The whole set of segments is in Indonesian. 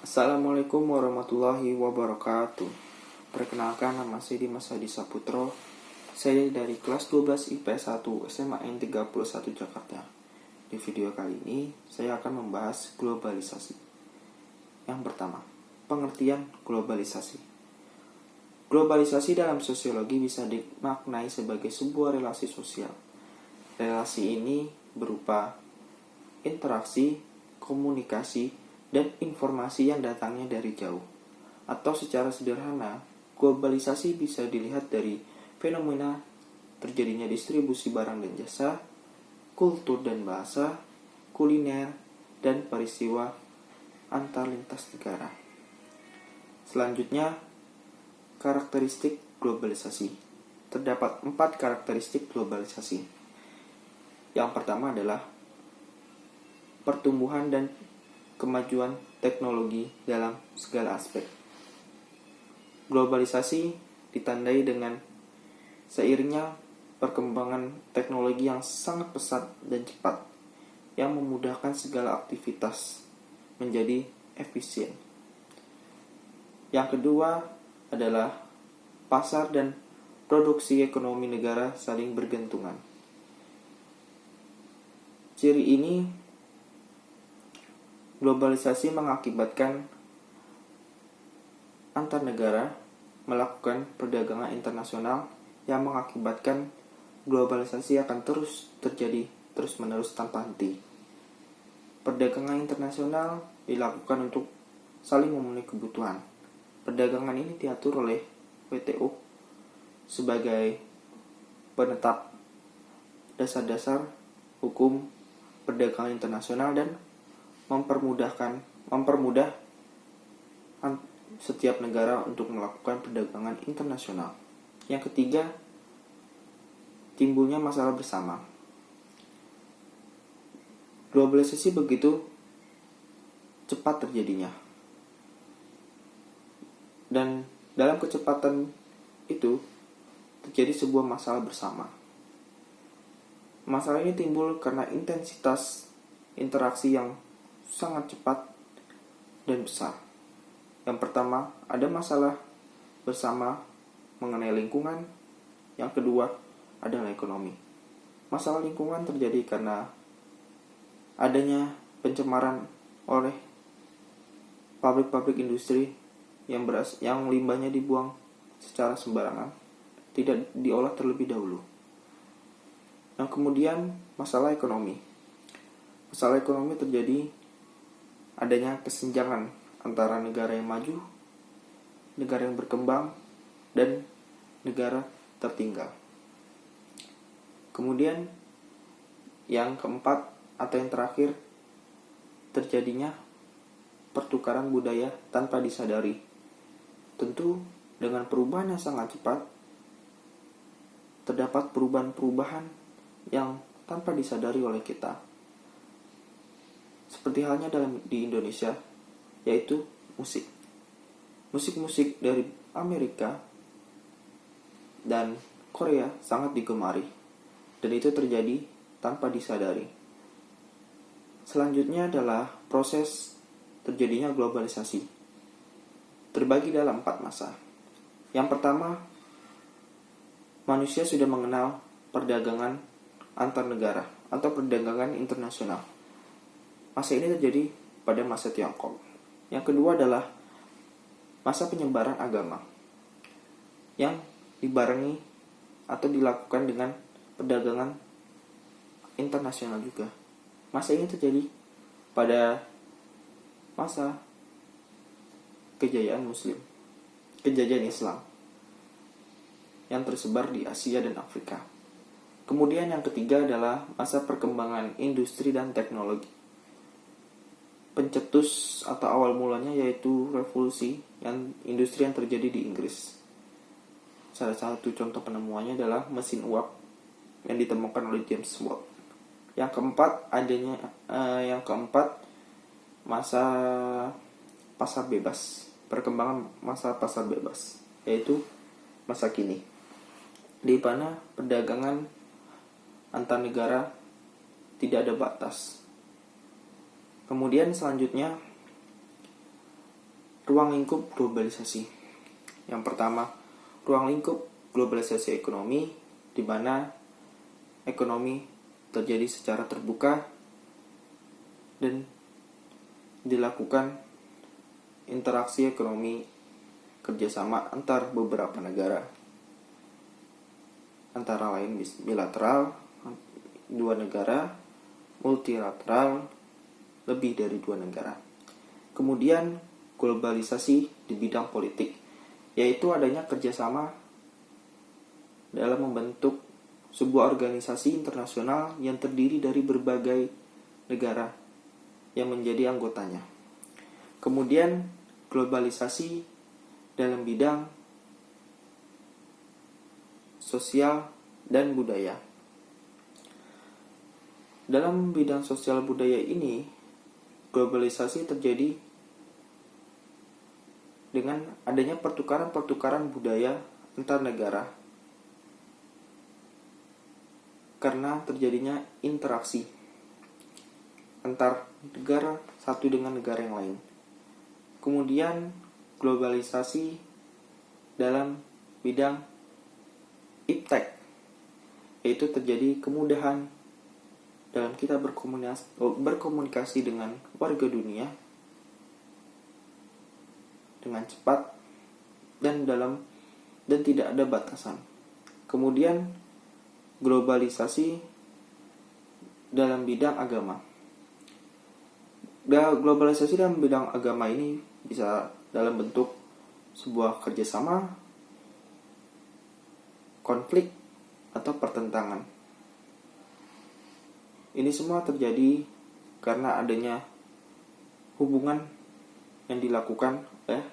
Assalamualaikum warahmatullahi wabarakatuh. Perkenalkan, nama saya Dimas Hadi Saputro. Saya dari kelas 12 IPS 1 SMA N 31 Jakarta. Di video kali ini, saya akan membahas globalisasi. Yang pertama, pengertian globalisasi. Globalisasi dalam sosiologi bisa dimaknai sebagai sebuah relasi sosial. Relasi ini berupa interaksi, komunikasi, dan informasi yang datangnya dari jauh. Atau secara sederhana, globalisasi bisa dilihat dari fenomena terjadinya distribusi barang dan jasa, kultur dan bahasa, kuliner, dan peristiwa antar lintas negara. Selanjutnya, karakteristik globalisasi. Terdapat 4 karakteristik globalisasi. Yang pertama adalah pertumbuhan dan kemajuan teknologi dalam segala aspek. Globalisasi ditandai dengan seiringnya perkembangan teknologi yang sangat pesat dan cepat, yang memudahkan segala aktivitas menjadi efisien. Yang kedua adalah pasar dan produksi ekonomi negara saling bergantungan. Ciri ini globalisasi mengakibatkan antar negara melakukan perdagangan internasional yang mengakibatkan globalisasi akan terus terjadi terus-menerus tanpa henti. Perdagangan internasional dilakukan untuk saling memenuhi kebutuhan. Perdagangan ini diatur oleh WTO sebagai penetap dasar-dasar hukum perdagangan internasional dan mempermudah setiap negara untuk melakukan perdagangan internasional. Yang ketiga, timbulnya masalah bersama. Globalisasi begitu cepat terjadinya. Dan dalam kecepatan itu terjadi sebuah masalah bersama. Masalah ini timbul karena intensitas interaksi yang sangat cepat dan besar. Yang pertama, ada masalah bersama mengenai lingkungan. Yang kedua adalah ekonomi. Masalah lingkungan terjadi karena adanya pencemaran oleh pabrik-pabrik industri yang limbahnya dibuang secara sembarangan, tidak diolah terlebih dahulu. Yang kemudian masalah ekonomi. Masalah ekonomi terjadi adanya kesenjangan antara negara yang maju, negara yang berkembang, dan negara tertinggal. Kemudian yang keempat atau yang terakhir, terjadinya pertukaran budaya tanpa disadari. Tentu dengan perubahan yang sangat cepat, terdapat perubahan-perubahan yang tanpa disadari oleh kita. Seperti halnya di Indonesia, yaitu musik. Musik-musik dari Amerika dan Korea sangat digemari, dan itu terjadi tanpa disadari. Selanjutnya adalah proses terjadinya globalisasi. Terbagi dalam 4 masa. Yang pertama, manusia sudah mengenal perdagangan antar negara atau perdagangan internasional. Masa ini terjadi pada masa Tiongkok. Yang kedua adalah masa penyebaran agama yang dibarengi atau dilakukan dengan perdagangan internasional juga. Masa ini terjadi pada masa kejayaan Islam yang tersebar di Asia dan Afrika. Kemudian yang ketiga adalah masa perkembangan industri dan teknologi. Pencetus atau awal mulanya yaitu revolusi industri yang terjadi di Inggris. Salah satu contoh penemuannya adalah mesin uap yang ditemukan oleh James Watt. Yang keempat masa pasar bebas, perkembangan masa pasar bebas, yaitu masa kini, di mana perdagangan antar negara tidak ada batas. Kemudian selanjutnya ruang lingkup globalisasi. Yang pertama, ruang lingkup globalisasi ekonomi, di mana ekonomi terjadi secara terbuka dan dilakukan interaksi ekonomi kerjasama antar beberapa negara, antara lain bilateral, 2 negara, multilateral, lebih dari 2 negara. Kemudian globalisasi di bidang politik, yaitu adanya kerjasama dalam membentuk sebuah organisasi internasional yang terdiri dari berbagai negara yang menjadi anggotanya. Kemudian globalisasi dalam bidang sosial dan budaya. Dalam bidang sosial budaya ini, globalisasi terjadi dengan adanya pertukaran-pertukaran budaya antar negara karena terjadinya interaksi antar negara satu dengan negara yang lain. Kemudian globalisasi dalam bidang iptek, yaitu terjadi kemudahan dalam kita berkomunikasi dengan warga dunia dengan cepat dan tidak ada batasan. Kemudian globalisasi dalam bidang agama. Globalisasi dalam bidang agama ini bisa dalam bentuk sebuah kerjasama, konflik, atau pertentangan. Ini semua terjadi karena adanya hubungan yang dilakukan oleh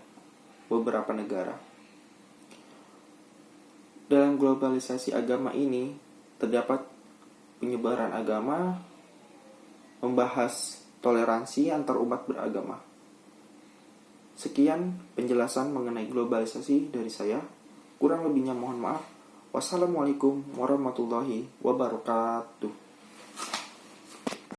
beberapa negara. Dalam globalisasi agama ini terdapat penyebaran agama, membahas toleransi antar umat beragama. Sekian penjelasan mengenai globalisasi dari saya. Kurang lebihnya mohon maaf. Wassalamualaikum warahmatullahi wabarakatuh.